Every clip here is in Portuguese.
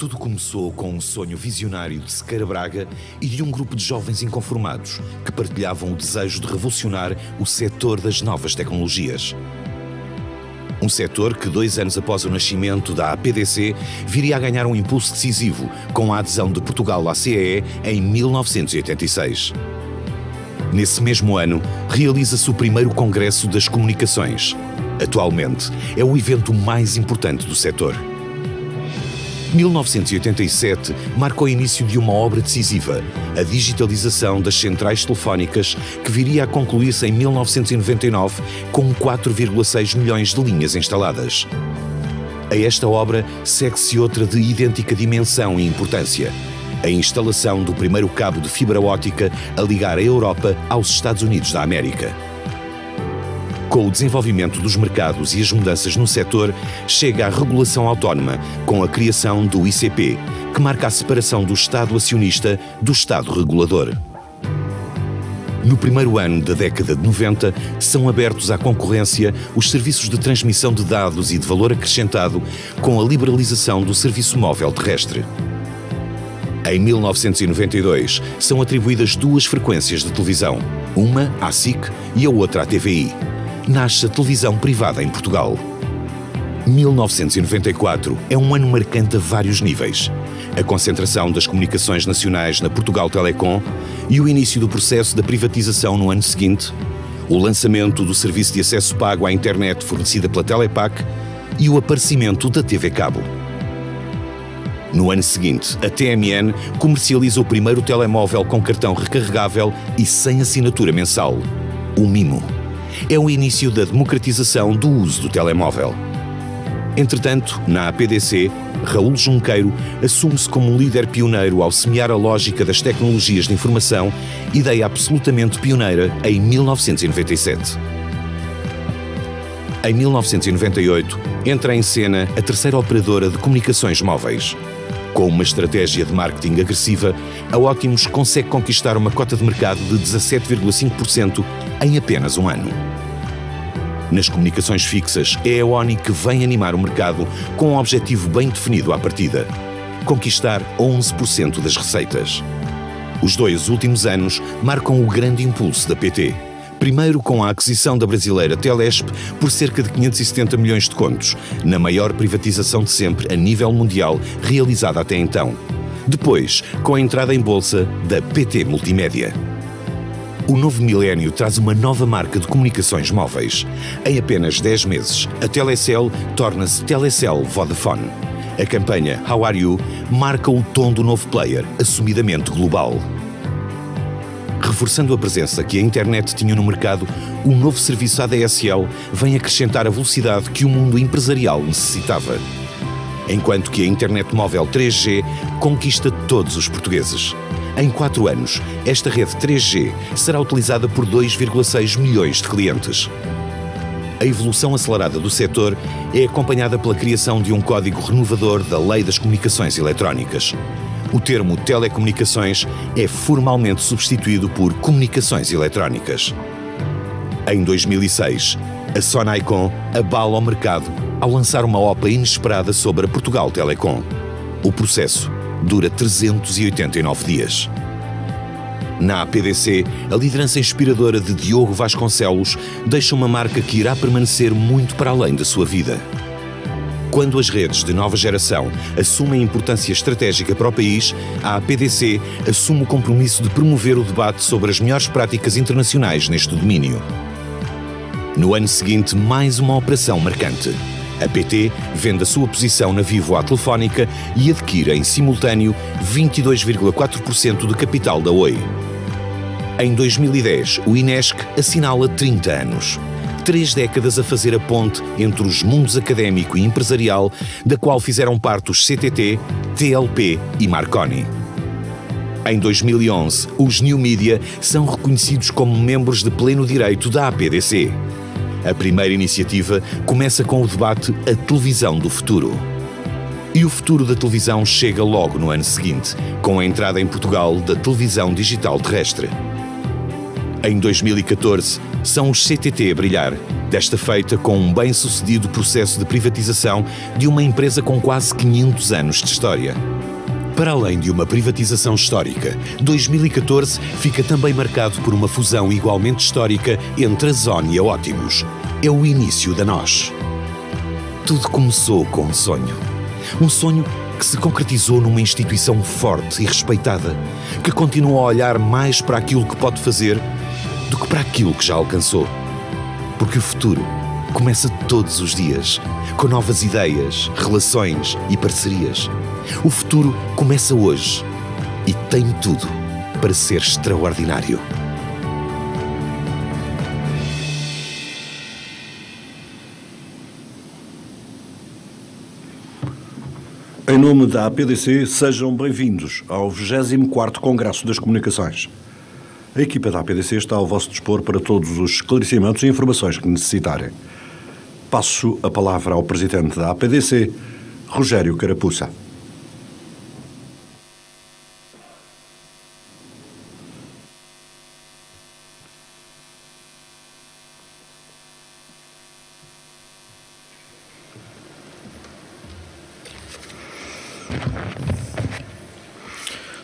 Tudo começou com um sonho visionário de Sequeira Braga e de um grupo de jovens inconformados que partilhavam o desejo de revolucionar o setor das novas tecnologias. Um setor que, 2 anos após o nascimento da APDC, viria a ganhar um impulso decisivo com a adesão de Portugal à CEE em 1986. Nesse mesmo ano, realiza-se o primeiro Congresso das Comunicações. Atualmente, é o evento mais importante do setor. 1987 marca o início de uma obra decisiva, a digitalização das centrais telefónicas, que viria a concluir-se em 1999 com 4,6 milhões de linhas instaladas. A esta obra segue-se outra de idêntica dimensão e importância: a instalação do primeiro cabo de fibra óptica a ligar a Europa aos Estados Unidos da América. Com o desenvolvimento dos mercados e as mudanças no setor, chega a regulação autónoma, com a criação do ICP, que marca a separação do Estado acionista do Estado regulador. No primeiro ano da década de 90, são abertos à concorrência os serviços de transmissão de dados e de valor acrescentado, com a liberalização do serviço móvel terrestre. Em 1992, são atribuídas 2 frequências de televisão, uma à SIC e a outra à TVI. Nasce a televisão privada em Portugal. 1994 é um ano marcante a vários níveis. A concentração das comunicações nacionais na Portugal Telecom e o início do processo da privatização no ano seguinte, o lançamento do serviço de acesso pago à internet fornecida pela Telepac e o aparecimento da TV Cabo. No ano seguinte, a TMN comercializa o primeiro telemóvel com cartão recarregável e sem assinatura mensal, o Mimo. É o início da democratização do uso do telemóvel. Entretanto, na APDC, Raul Junqueiro assume-se como um líder pioneiro ao semear a lógica das tecnologias de informação, ideia absolutamente pioneira em 1997. Em 1998, entra em cena a terceira operadora de comunicações móveis. Com uma estratégia de marketing agressiva, a Ótimos consegue conquistar uma cota de mercado de 17,5% em apenas um ano. Nas comunicações fixas, é a ONI que vem animar o mercado com um objetivo bem definido à partida: conquistar 11% das receitas. Os 2 últimos anos marcam o grande impulso da PT. Primeiro com a aquisição da brasileira Telesp por cerca de 570 milhões de contos, na maior privatização de sempre a nível mundial realizada até então. Depois, com a entrada em bolsa da PT Multimédia. O novo milénio traz uma nova marca de comunicações móveis. Em apenas 10 meses, a Telecel torna-se Telecel Vodafone. A campanha How Are You marca o tom do novo player, assumidamente global. Reforçando a presença que a internet tinha no mercado, o novo serviço ADSL vem acrescentar a velocidade que o mundo empresarial necessitava. Enquanto que a internet móvel 3G conquista todos os portugueses. Em 4 anos, esta rede 3G será utilizada por 2,6 milhões de clientes. A evolução acelerada do setor é acompanhada pela criação de um código renovador da Lei das Comunicações Eletrónicas. O termo telecomunicações é formalmente substituído por comunicações eletrónicas. Em 2006, a Sonaicon abala o mercado ao lançar uma OPA inesperada sobre a Portugal Telecom. O processo dura 389 dias. Na APDC, a liderança inspiradora de Diogo Vasconcelos deixa uma marca que irá permanecer muito para além da sua vida. Quando as redes de nova geração assumem importância estratégica para o país, a APDC assume o compromisso de promover o debate sobre as melhores práticas internacionais neste domínio. No ano seguinte, mais uma operação marcante. A PT vende a sua posição na Vivo à Telefónica e adquire em simultâneo 22,4% do capital da Oi. Em 2010, o Inesc assinala 30 anos. 3 décadas a fazer a ponte entre os mundos académico e empresarial, da qual fizeram parte os CTT, TLP e Marconi. Em 2011, os New Media são reconhecidos como membros de pleno direito da APDC. A primeira iniciativa começa com o debate A Televisão do Futuro. E o futuro da televisão chega logo no ano seguinte, com a entrada em Portugal da televisão digital terrestre. Em 2014, são os CTT a brilhar, desta feita com um bem-sucedido processo de privatização de uma empresa com quase 500 anos de história. Para além de uma privatização histórica, 2014 fica também marcado por uma fusão igualmente histórica entre a Zone e a Ótimos. É o início da NOS. Tudo começou com um sonho. Um sonho que se concretizou numa instituição forte e respeitada, que continua a olhar mais para aquilo que pode fazer do que para aquilo que já alcançou. Porque o futuro começa todos os dias, com novas ideias, relações e parcerias. O futuro começa hoje e tem tudo para ser extraordinário. Em nome da APDC, sejam bem-vindos ao 24º Congresso das Comunicações. A equipa da APDC está ao vosso dispor para todos os esclarecimentos e informações que necessitarem. Passo a palavra ao Presidente da APDC, Rogério Carapuça.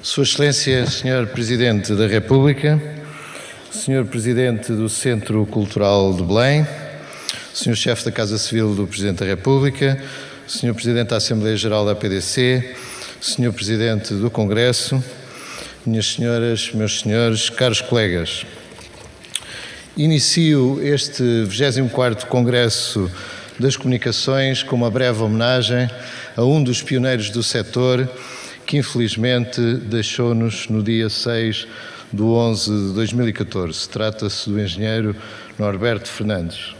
Sua Excelência, Sr. Presidente da República, Sr. Presidente do Centro Cultural de Belém, Sr. Chefe da Casa Civil do Presidente da República, Sr. Presidente da Assembleia Geral da APDC, Sr. Presidente do Congresso, minhas senhoras, meus senhores, caros colegas. Inicio este 24º Congresso das Comunicações com uma breve homenagem a um dos pioneiros do setor que infelizmente deixou-nos no dia 6/11 de 2014. Trata-se do engenheiro Norberto Fernandes.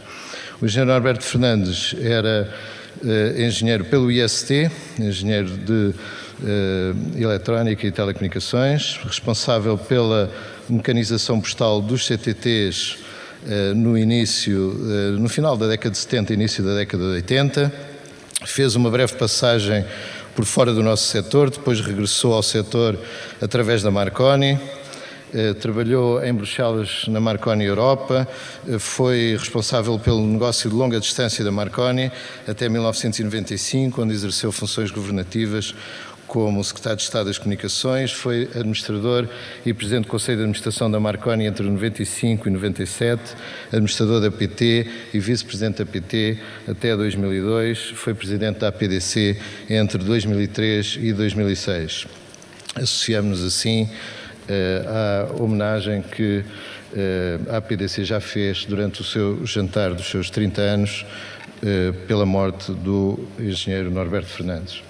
O engenheiro Norberto Fernandes era engenheiro pelo IST, engenheiro de Eletrónica e Telecomunicações, responsável pela mecanização postal dos CTTs no final da década de 70 e início da década de 80. Fez uma breve passagem por fora do nosso setor, depois regressou ao setor através da Marconi, trabalhou em Bruxelas na Marconi Europa, foi responsável pelo negócio de longa distância da Marconi até 1995, onde exerceu funções governativas como secretário de Estado das Comunicações, foi administrador e presidente do Conselho de Administração da Marconi entre 95 e 97, administrador da PT e vice-presidente da PT até 2002, foi presidente da APDC entre 2003 e 2006. Associamos-nos assim à homenagem que a APDC já fez durante o seu jantar dos seus 30 anos pela morte do engenheiro Norberto Fernandes.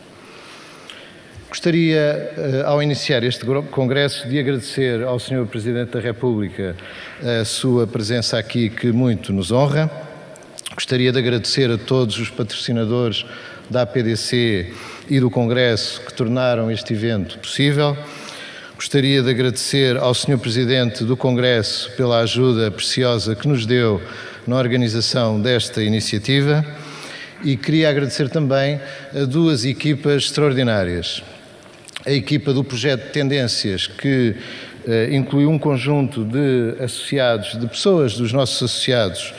Gostaria, ao iniciar este congresso, de agradecer ao Sr. Presidente da República a sua presença aqui, que muito nos honra. Gostaria de agradecer a todos os patrocinadores da APDC e do Congresso que tornaram este evento possível. Gostaria de agradecer ao Sr. Presidente do Congresso pela ajuda preciosa que nos deu na organização desta iniciativa e queria agradecer também a duas equipas extraordinárias. A equipa do projeto de Tendências, que inclui um conjunto de associados, de pessoas dos nossos associados,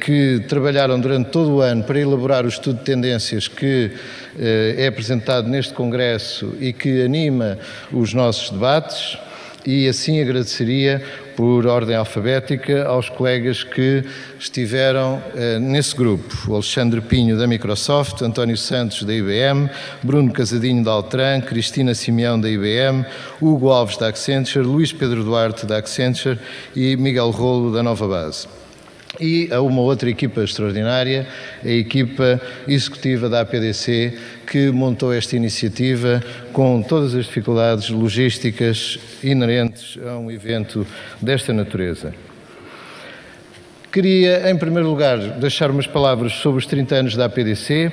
que trabalharam durante todo o ano para elaborar o estudo de tendências que é apresentado neste Congresso e que anima os nossos debates, e assim agradeceria, por ordem alfabética, aos colegas que estiveram nesse grupo: o Alexandre Pinho, da Microsoft, António Santos, da IBM, Bruno Casadinho, da Altran, Cristina Simeão, da IBM, Hugo Alves, da Accenture, Luís Pedro Duarte, da Accenture e Miguel Rolo, da Nova Base. E a uma outra equipa extraordinária, a equipa executiva da APDC, que montou esta iniciativa com todas as dificuldades logísticas inerentes a um evento desta natureza. Queria, em primeiro lugar, deixar umas palavras sobre os 30 anos da APDC.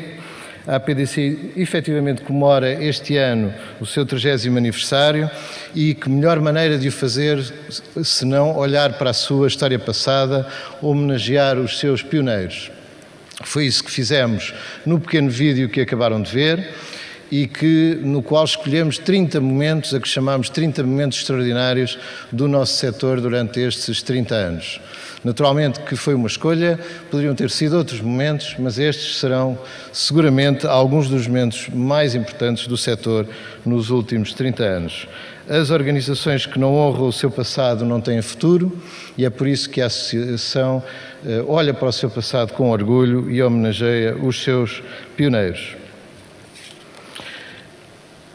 A APDC efetivamente comemora este ano o seu 30º aniversário e que melhor maneira de o fazer se não olhar para a sua história passada, homenagear os seus pioneiros. Foi isso que fizemos no pequeno vídeo que acabaram de ver e no qual escolhemos 30 momentos, a que chamamos 30 momentos extraordinários do nosso setor durante estes 30 anos. Naturalmente que foi uma escolha, poderiam ter sido outros momentos, mas estes serão seguramente alguns dos momentos mais importantes do setor nos últimos 30 anos. As organizações que não honram o seu passado não têm futuro e é por isso que a Associação olha para o seu passado com orgulho e homenageia os seus pioneiros.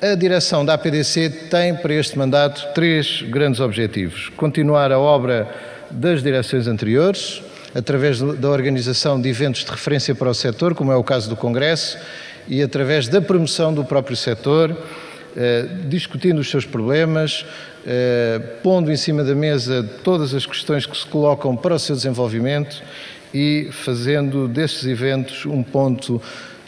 A direção da APDC tem para este mandato 3 grandes objetivos: continuar a obra das direções anteriores, através da organização de eventos de referência para o setor, como é o caso do Congresso, e através da promoção do próprio setor, discutindo os seus problemas, pondo em cima da mesa todas as questões que se colocam para o seu desenvolvimento e fazendo destes eventos um ponto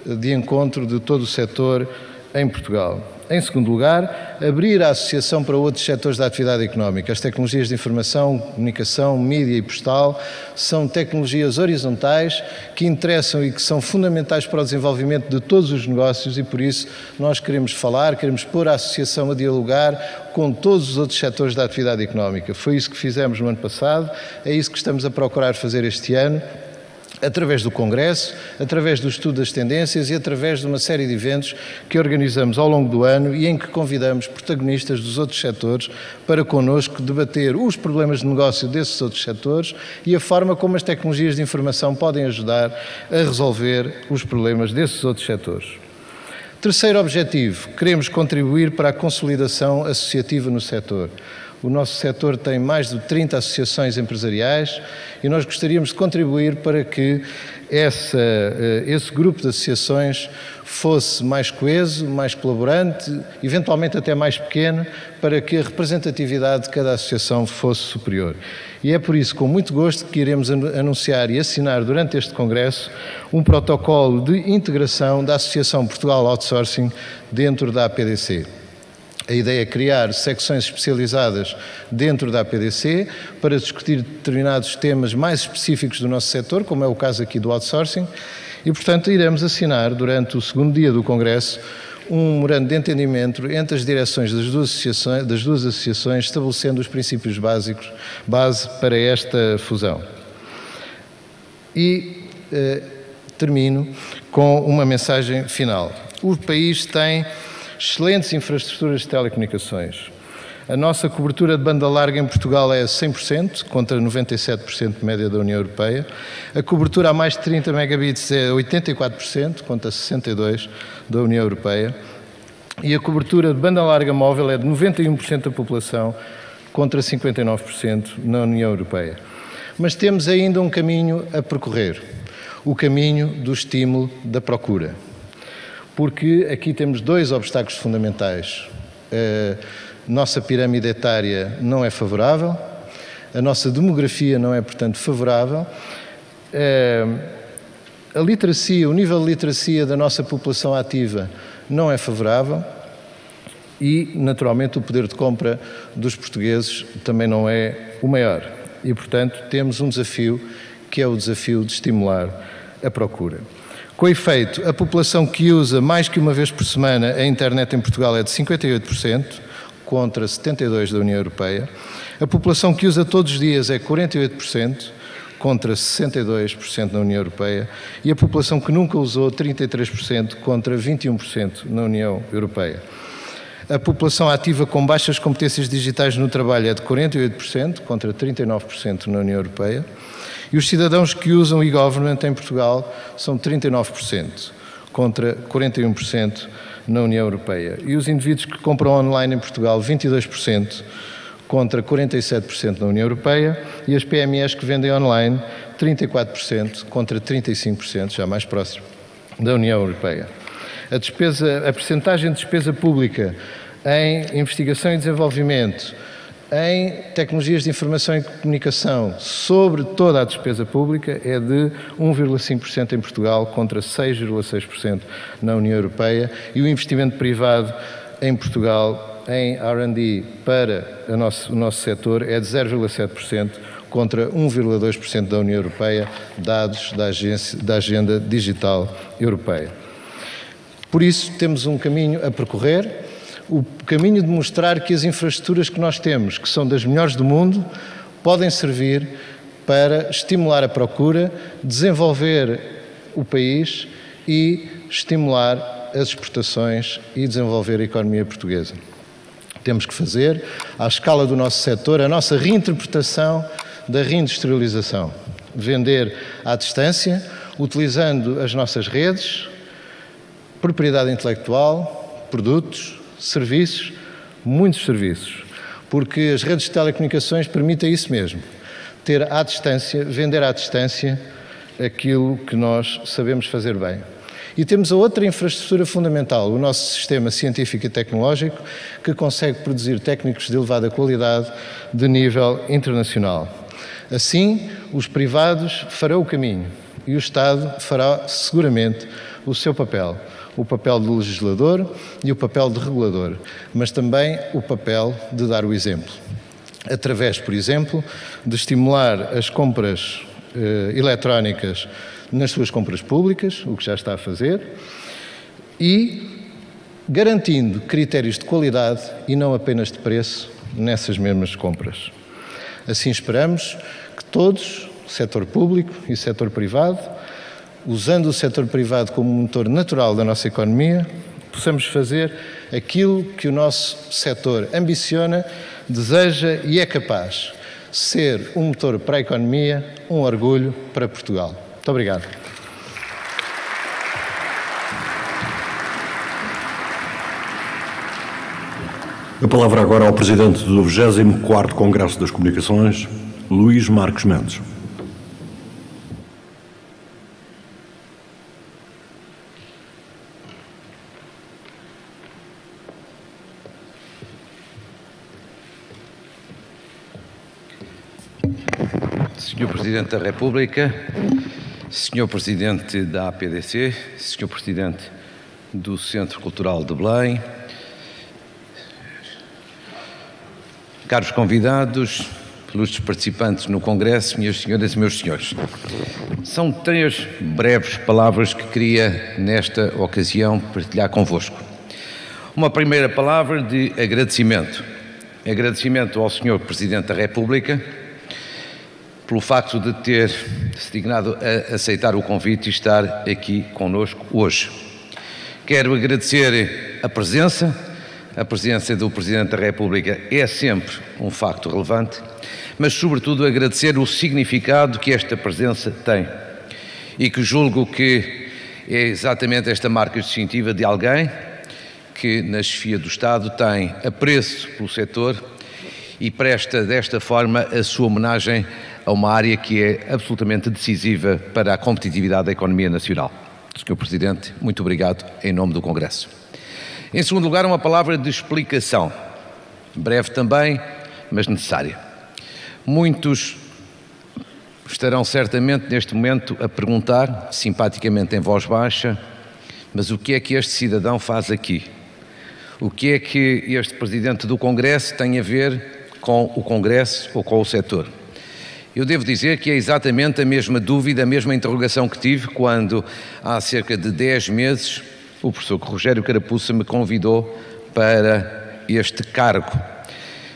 de encontro de todo o setor em Portugal. Em segundo lugar, abrir a associação para outros setores da atividade económica. As tecnologias de informação, comunicação, mídia e postal são tecnologias horizontais que interessam e que são fundamentais para o desenvolvimento de todos os negócios e, por isso, nós queremos pôr a associação a dialogar com todos os outros setores da atividade económica. Foi isso que fizemos no ano passado, é isso que estamos a procurar fazer este ano, através do Congresso, através do estudo das tendências e através de uma série de eventos que organizamos ao longo do ano e em que convidamos protagonistas dos outros setores para connosco debater os problemas de negócio desses outros setores e a forma como as tecnologias de informação podem ajudar a resolver os problemas desses outros setores. Terceiro objetivo, queremos contribuir para a consolidação associativa no setor. O nosso setor tem mais de 30 associações empresariais e nós gostaríamos de contribuir para que esse grupo de associações fosse mais coeso, mais colaborante, eventualmente até mais pequeno, para que a representatividade de cada associação fosse superior. E é por isso, com muito gosto, que iremos anunciar e assinar durante este Congresso um protocolo de integração da Associação Portugal Outsourcing dentro da APDC. A ideia é criar secções especializadas dentro da APDC para discutir determinados temas mais específicos do nosso setor, como é o caso aqui do outsourcing, e, portanto, iremos assinar durante o segundo dia do Congresso um memorando de entendimento entre as direções das duas associações, estabelecendo os princípios base para esta fusão. E termino com uma mensagem final. O país tem excelentes infraestruturas de telecomunicações. A nossa cobertura de banda larga em Portugal é 100%, contra 97% de média da União Europeia. A cobertura a mais de 30 megabits é 84%, contra 62% da União Europeia. E a cobertura de banda larga móvel é de 91% da população, contra 59% na União Europeia. Mas temos ainda um caminho a percorrer, o caminho do estímulo da procura. Porque aqui temos dois obstáculos fundamentais. Nossa pirâmide etária não é favorável, a nossa demografia não é, portanto, favorável, a literacia, o nível de literacia da nossa população ativa não é favorável e, naturalmente, o poder de compra dos portugueses também não é o maior. E, portanto, temos um desafio que é o desafio de estimular a procura. Com efeito, a população que usa mais que uma vez por semana a internet em Portugal é de 58%, contra 72% da União Europeia. A população que usa todos os dias é 48%, contra 62% na União Europeia. E a população que nunca usou, 33%, contra 21% na União Europeia. A população ativa com baixas competências digitais no trabalho é de 48%, contra 39% na União Europeia. E os cidadãos que usam e-government em Portugal são 39%, contra 41% na União Europeia. E os indivíduos que compram online em Portugal, 22%, contra 47% na União Europeia. E as PMEs que vendem online, 34%, contra 35%, já mais próximo da União Europeia. A percentagem de despesa pública em investigação e desenvolvimento, em tecnologias de informação e comunicação, sobre toda a despesa pública, é de 1,5% em Portugal, contra 6,6% na União Europeia, e o investimento privado em Portugal em R&D para o nosso setor é de 0,7%, contra 1,2% da União Europeia, dados da Agenda Digital Europeia. Por isso, temos um caminho a percorrer, o caminho de mostrar que as infraestruturas que nós temos, que são das melhores do mundo, podem servir para estimular a procura, desenvolver o país e estimular as exportações e desenvolver a economia portuguesa. Temos que fazer, à escala do nosso setor, a nossa reinterpretação da reindustrialização. Vender à distância, utilizando as nossas redes, propriedade intelectual, produtos, serviços, muitos serviços, porque as redes de telecomunicações permitem isso mesmo, ter à distância, vender à distância aquilo que nós sabemos fazer bem. E temos a outra infraestrutura fundamental, o nosso sistema científico e tecnológico, que consegue produzir técnicos de elevada qualidade de nível internacional. Assim, os privados farão o caminho e o Estado fará seguramente o seu papel. O papel de legislador e o papel de regulador, mas também o papel de dar o exemplo. Através, por exemplo, de estimular as compras eletrónicas nas suas compras públicas, o que já está a fazer, e garantindo critérios de qualidade e não apenas de preço nessas mesmas compras. Assim esperamos que todos, setor público e setor privado, usando o setor privado como motor natural da nossa economia, possamos fazer aquilo que o nosso setor ambiciona, deseja e é capaz, ser um motor para a economia, um orgulho para Portugal. Muito obrigado. A palavra agora ao Presidente do 24º Congresso das Comunicações, Luís Marques Mendes. Senhor Presidente da República, Senhor Presidente da APDC, Senhor Presidente do Centro Cultural de Belém, caros convidados, ilustres participantes no Congresso, minhas senhoras e meus senhores. São 3 breves palavras que queria, nesta ocasião, partilhar convosco. Uma primeira palavra de agradecimento. Agradecimento ao Senhor Presidente da República, pelo facto de ter se dignado a aceitar o convite e estar aqui conosco hoje. Quero agradecer a presença do Presidente da República é sempre um facto relevante, mas sobretudo agradecer o significado que esta presença tem e que julgo que é exatamente esta marca distintiva de alguém que na chefia do Estado tem apreço pelo setor e presta desta forma a sua homenagem a uma área que é absolutamente decisiva para a competitividade da economia nacional. Sr. Presidente, muito obrigado em nome do Congresso. Em segundo lugar, uma palavra de explicação, breve também, mas necessária. Muitos estarão certamente neste momento a perguntar, simpaticamente em voz baixa, mas o que é que este cidadão faz aqui? O que é que este Presidente do Congresso tem a ver com o Congresso ou com o setor? Eu devo dizer que é exatamente a mesma dúvida, a mesma interrogação que tive quando, há cerca de 10 meses, o professor Rogério Carapuça me convidou para este cargo.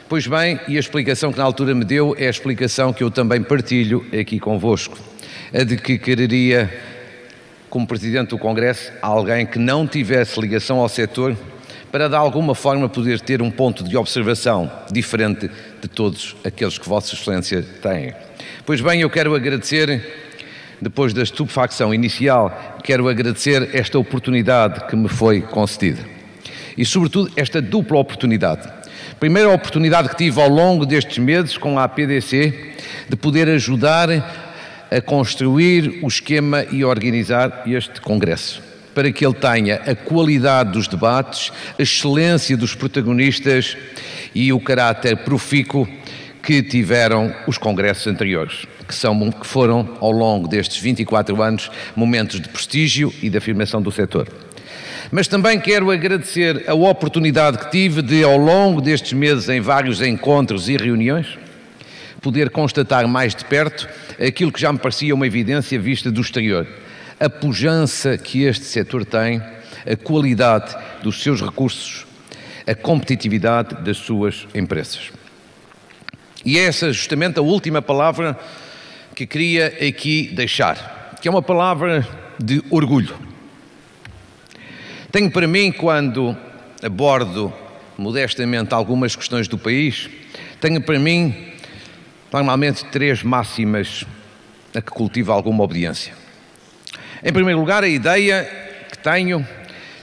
Pois bem, e a explicação que na altura me deu é a explicação que eu também partilho aqui convosco, a de que quereria, como Presidente do Congresso, alguém que não tivesse ligação ao setor para de alguma forma poder ter um ponto de observação diferente de todos aqueles que Vossa Excelência têm. Pois bem, eu quero agradecer, depois da estupefacção inicial, quero agradecer esta oportunidade que me foi concedida. E, sobretudo, esta dupla oportunidade. Primeiro, a oportunidade que tive ao longo destes meses com a APDC de poder ajudar a construir o esquema e organizar este Congresso, para que ele tenha a qualidade dos debates, a excelência dos protagonistas e o caráter profícuo que tiveram os congressos anteriores, que foram, ao longo destes 24 anos, momentos de prestígio e de afirmação do setor. Mas também quero agradecer a oportunidade que tive de, ao longo destes meses, em vários encontros e reuniões, poder constatar mais de perto aquilo que já me parecia uma evidência vista do exterior. A pujança que este setor tem, a qualidade dos seus recursos, a competitividade das suas empresas. E essa é justamente a última palavra que queria aqui deixar, que é uma palavra de orgulho. Tenho para mim, quando abordo modestamente algumas questões do país, tenho para mim normalmente 3 máximas a que cultivo alguma obediência. Em primeiro lugar, a ideia que tenho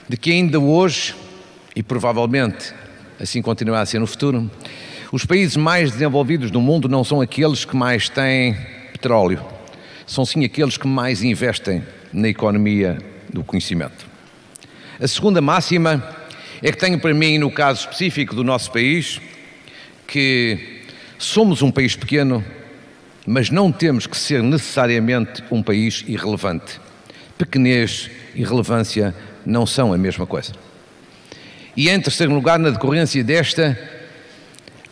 de que ainda hoje, e provavelmente assim continuará a ser no futuro, os países mais desenvolvidos do mundo não são aqueles que mais têm petróleo, são sim aqueles que mais investem na economia do conhecimento. A segunda máxima é que tenho para mim, no caso específico do nosso país, que somos um país pequeno, mas não temos que ser necessariamente um país irrelevante. Pequenez e relevância não são a mesma coisa. E em terceiro lugar, na decorrência desta,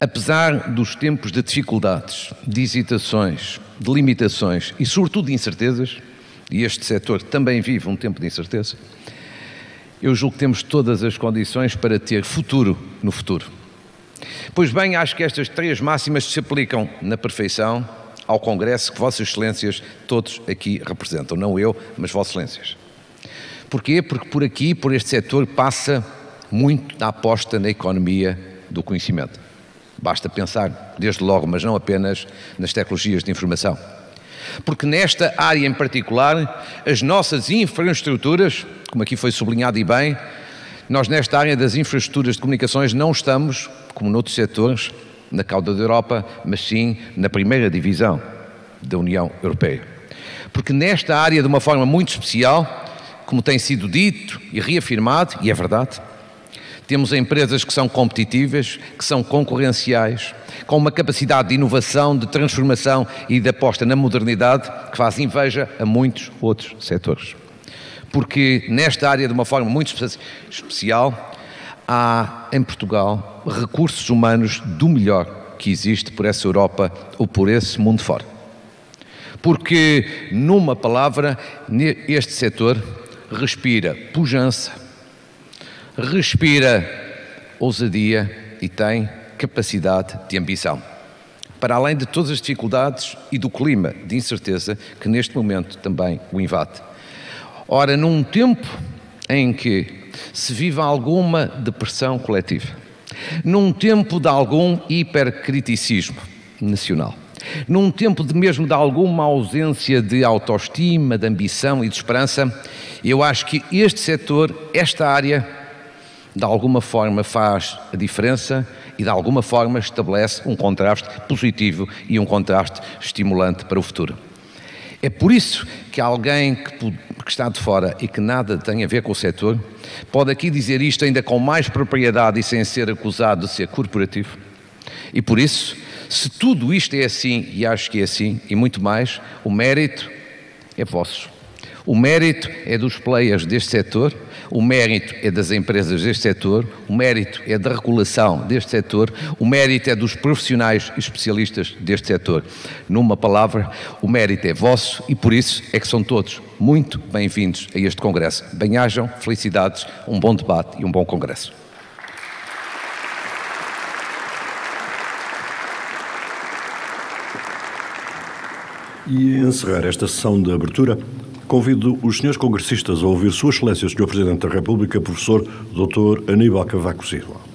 apesar dos tempos de dificuldades, de hesitações, de limitações e sobretudo de incertezas, e este setor também vive um tempo de incerteza, eu julgo que temos todas as condições para ter futuro no futuro. Pois bem, acho que estas 3 máximas se aplicam na perfeição ao Congresso que Vossas Excelências todos aqui representam. Não eu, mas Vossas Excelências. Porquê? Porque por aqui, por este setor, passa muito na aposta na economia do conhecimento. Basta pensar, desde logo, mas não apenas, nas tecnologias de informação. Porque nesta área em particular, as nossas infraestruturas, como aqui foi sublinhado e bem, nós nesta área das infraestruturas de comunicações não estamos, como noutros setores, na cauda da Europa, mas sim na primeira divisão da União Europeia. Porque nesta área, de uma forma muito especial, como tem sido dito e reafirmado, e é verdade, temos empresas que são competitivas, que são concorrenciais, com uma capacidade de inovação, de transformação e de aposta na modernidade que faz inveja a muitos outros setores. Porque nesta área, de uma forma muito especial, há em Portugal recursos humanos do melhor que existe por essa Europa ou por esse mundo fora. Porque, numa palavra, este setor respira pujança, respira ousadia e tem capacidade de ambição, para além de todas as dificuldades e do clima de incerteza que neste momento também o invade. Ora, num tempo em que se vive alguma depressão coletiva, num tempo de algum hipercriticismo nacional, num tempo mesmo de alguma ausência de autoestima, de ambição e de esperança, eu acho que este setor, esta área, de alguma forma faz a diferença e de alguma forma estabelece um contraste positivo e um contraste estimulante para o futuro. É por isso que alguém que está de fora e que nada tem a ver com o setor, pode aqui dizer isto ainda com mais propriedade e sem ser acusado de ser corporativo. E por isso, se tudo isto é assim, e acho que é assim, e muito mais, o mérito é vosso. O mérito é dos players deste setor, o mérito é das empresas deste setor, o mérito é da regulação deste setor, o mérito é dos profissionais e especialistas deste setor. Numa palavra, o mérito é vosso e por isso é que são todos muito bem-vindos a este Congresso. Bem-ajam, felicidades, um bom debate e um bom Congresso. E a encerrar esta sessão de abertura, convido os senhores congressistas a ouvir Sua Excelência, o Sr. Presidente da República, Professor Dr. Aníbal Cavaco Silva.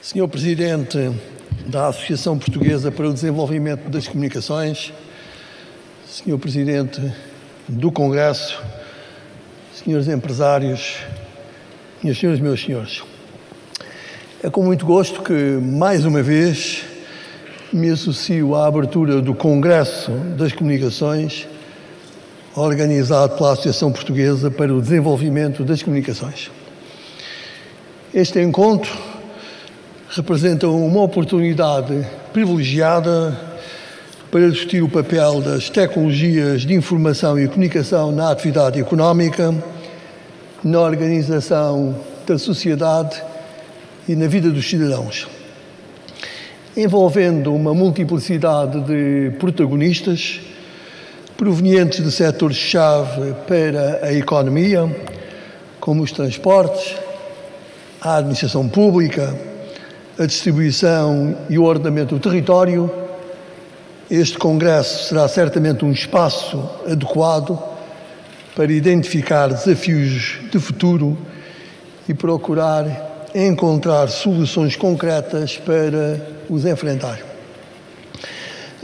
Senhor Presidente da Associação Portuguesa para o Desenvolvimento das Comunicações, Senhor Presidente do Congresso, senhores empresários, minhas senhoras e meus senhores, é com muito gosto que, mais uma vez, me associo à abertura do Congresso das Comunicações, organizado pela Associação Portuguesa para o Desenvolvimento das Comunicações. Este encontro representa uma oportunidade privilegiada para discutir o papel das tecnologias de informação e comunicação na atividade económica, na organização da sociedade e na vida dos cidadãos, envolvendo uma multiplicidade de protagonistas provenientes de setores-chave para a economia, como os transportes, a administração pública, a distribuição e o ordenamento do território. Este Congresso será certamente um espaço adequado para identificar desafios de futuro e procurar encontrar soluções concretas para os enfrentar.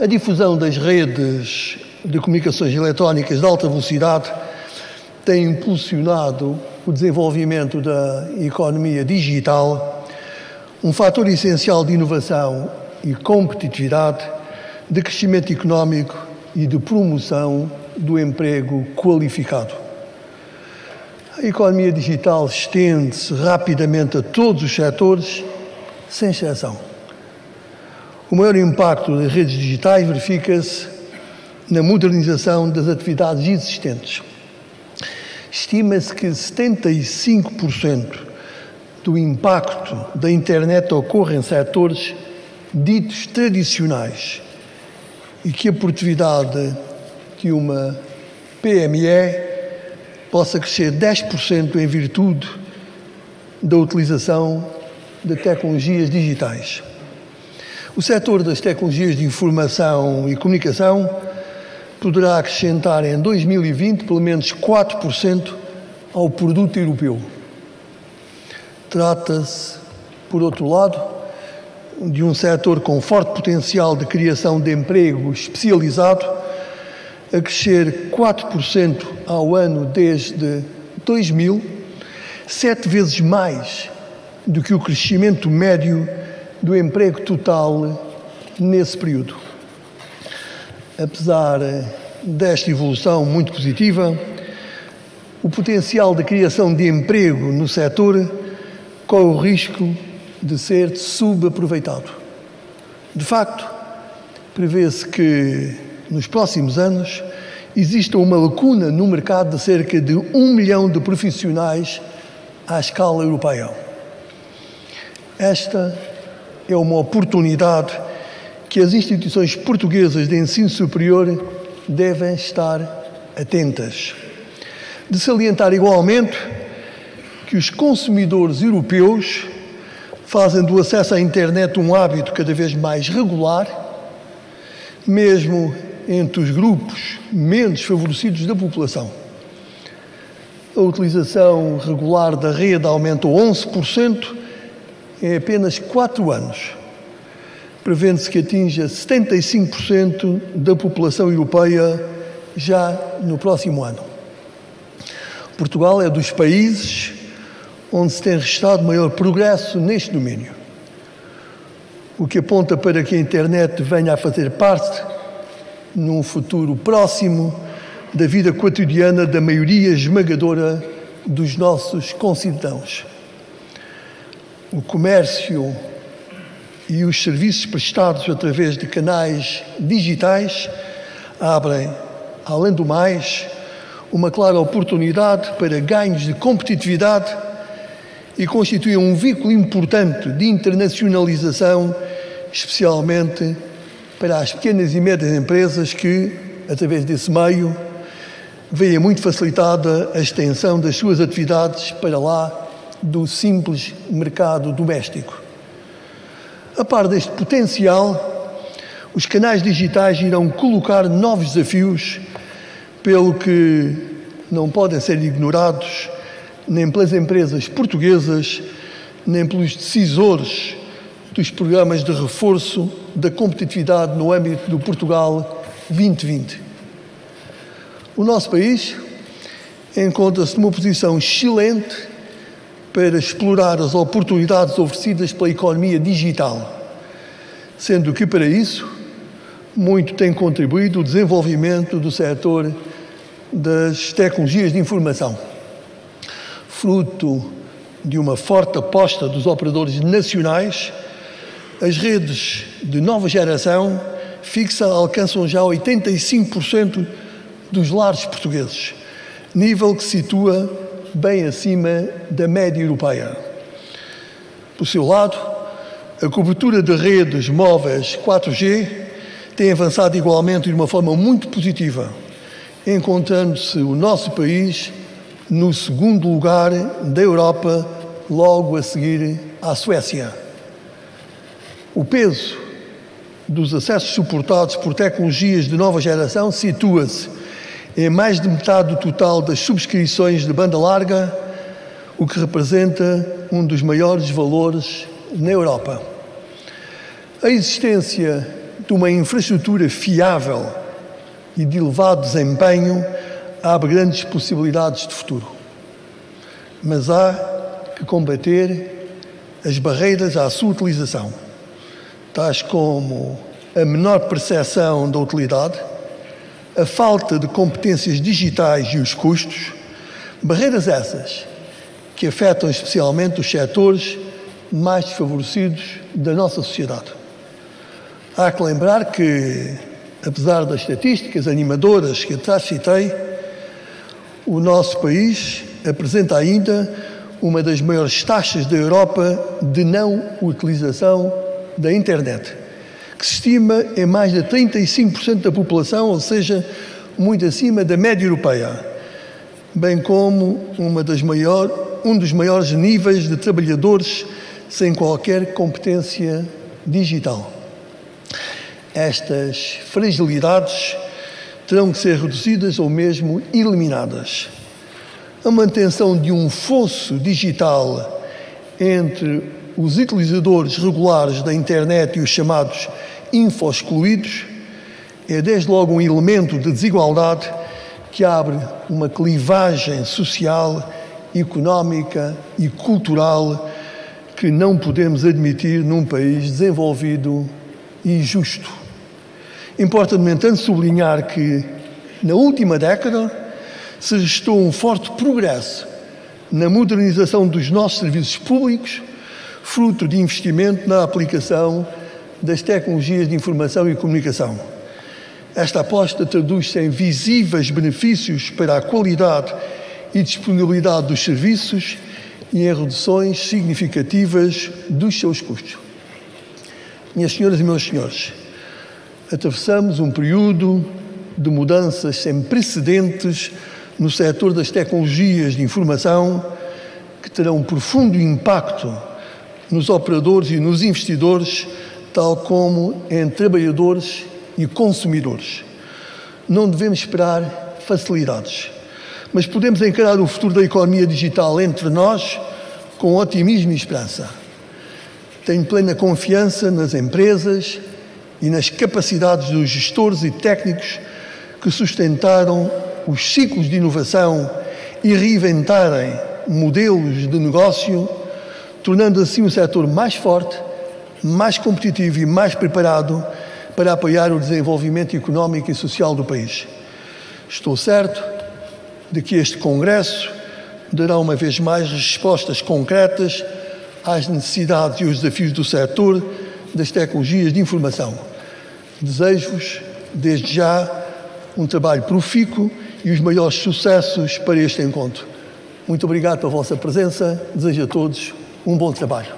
A difusão das redes de comunicações eletrónicas de alta velocidade tem impulsionado o desenvolvimento da economia digital, um fator essencial de inovação e competitividade, de crescimento económico e de promoção do emprego qualificado. A economia digital estende-se rapidamente a todos os setores, sem exceção. O maior impacto das redes digitais verifica-se na modernização das atividades existentes. Estima-se que 75% do impacto da internet ocorre em setores ditos tradicionais e que a produtividade de uma PME possa crescer 10% em virtude da utilização de tecnologias digitais. O setor das tecnologias de informação e comunicação poderá acrescentar em 2020 pelo menos 4% ao produto europeu. Trata-se, por outro lado, de um setor com forte potencial de criação de emprego especializado, a crescer 4% ao ano desde 2000, 7 vezes mais do que o crescimento médio do emprego total nesse período. Apesar desta evolução muito positiva, o potencial de criação de emprego no setor corre o risco de ser subaproveitado. De facto, prevê-se que, nos próximos anos, exista uma lacuna no mercado de cerca de 1 milhão de profissionais à escala europeia. Esta é uma oportunidade que as instituições portuguesas de ensino superior devem estar atentas. De salientar igualmente que os consumidores europeus fazem do acesso à internet um hábito cada vez mais regular, mesmo entre os grupos menos favorecidos da população. A utilização regular da rede aumentou 11% em apenas 4 anos, prevendo-se que atinja 75% da população europeia já no próximo ano. Portugal é dos países onde se tem registrado maior progresso neste domínio, o que aponta para que a internet venha a fazer parte, num futuro próximo, da vida cotidiana da maioria esmagadora dos nossos concidadãos. O comércio e os serviços prestados através de canais digitais abrem, além do mais, uma clara oportunidade para ganhos de competitividade e constituem um veículo importante de internacionalização, especialmente para as pequenas e médias empresas que, através desse meio, veem muito facilitada a extensão das suas atividades para lá do simples mercado doméstico. A par deste potencial, os canais digitais irão colocar novos desafios, pelo que não podem ser ignorados nem pelas empresas portuguesas, nem pelos decisores dos programas de reforço da competitividade no âmbito do Portugal 2020. O nosso país encontra-se numa posição excelente para explorar as oportunidades oferecidas pela economia digital, sendo que, para isso, muito tem contribuído o desenvolvimento do setor das tecnologias de informação, fruto de uma forte aposta dos operadores nacionais. As redes de nova geração fixa alcançam já 85% dos lares portugueses, nível que se situa bem acima da média europeia. Por seu lado, a cobertura de redes móveis 4G tem avançado igualmente de uma forma muito positiva, encontrando-se o nosso país no segundo lugar da Europa, logo a seguir à Suécia. O peso dos acessos suportados por tecnologias de nova geração situa-se em mais de metade do total das subscrições de banda larga, o que representa um dos maiores valores na Europa. A existência de uma infraestrutura fiável e de elevado desempenho abre grandes possibilidades de futuro. Mas há que combater as barreiras à sua utilização, tais como a menor percepção da utilidade, a falta de competências digitais e os custos, barreiras essas que afetam especialmente os setores mais desfavorecidos da nossa sociedade. Há que lembrar que, apesar das estatísticas animadoras que atrás citei, o nosso país apresenta ainda uma das maiores taxas da Europa de não utilização da internet, que se estima em mais de 35% da população, ou seja, muito acima da média europeia, bem como um dos maiores níveis de trabalhadores sem qualquer competência digital. Estas fragilidades terão que ser reduzidas ou mesmo eliminadas. A manutenção de um fosso digital entre os utilizadores regulares da internet e os chamados info-excluídos é desde logo um elemento de desigualdade que abre uma clivagem social, económica e cultural que não podemos admitir num país desenvolvido e justo. Importa, no entanto, sublinhar que, na última década, se registrou um forte progresso na modernização dos nossos serviços públicos, fruto de investimento na aplicação das tecnologias de informação e comunicação. Esta aposta traduz-se em visíveis benefícios para a qualidade e disponibilidade dos serviços e em reduções significativas dos seus custos. Minhas senhoras e meus senhores, atravessamos um período de mudanças sem precedentes no setor das tecnologias de informação que terão um profundo impacto nos operadores e nos investidores, tal como em trabalhadores e consumidores. Não devemos esperar facilidades, mas podemos encarar o futuro da economia digital entre nós com otimismo e esperança. Tenho plena confiança nas empresas e nas capacidades dos gestores e técnicos que sustentaram os ciclos de inovação e reinventarem modelos de negócio, tornando assim o setor mais forte, mais competitivo e mais preparado para apoiar o desenvolvimento económico e social do país. Estou certo de que este Congresso dará uma vez mais respostas concretas às necessidades e aos desafios do setor das tecnologias de informação. Desejo-vos, desde já, um trabalho profícuo e os maiores sucessos para este encontro. Muito obrigado pela vossa presença. Desejo a todos um bom trabalho.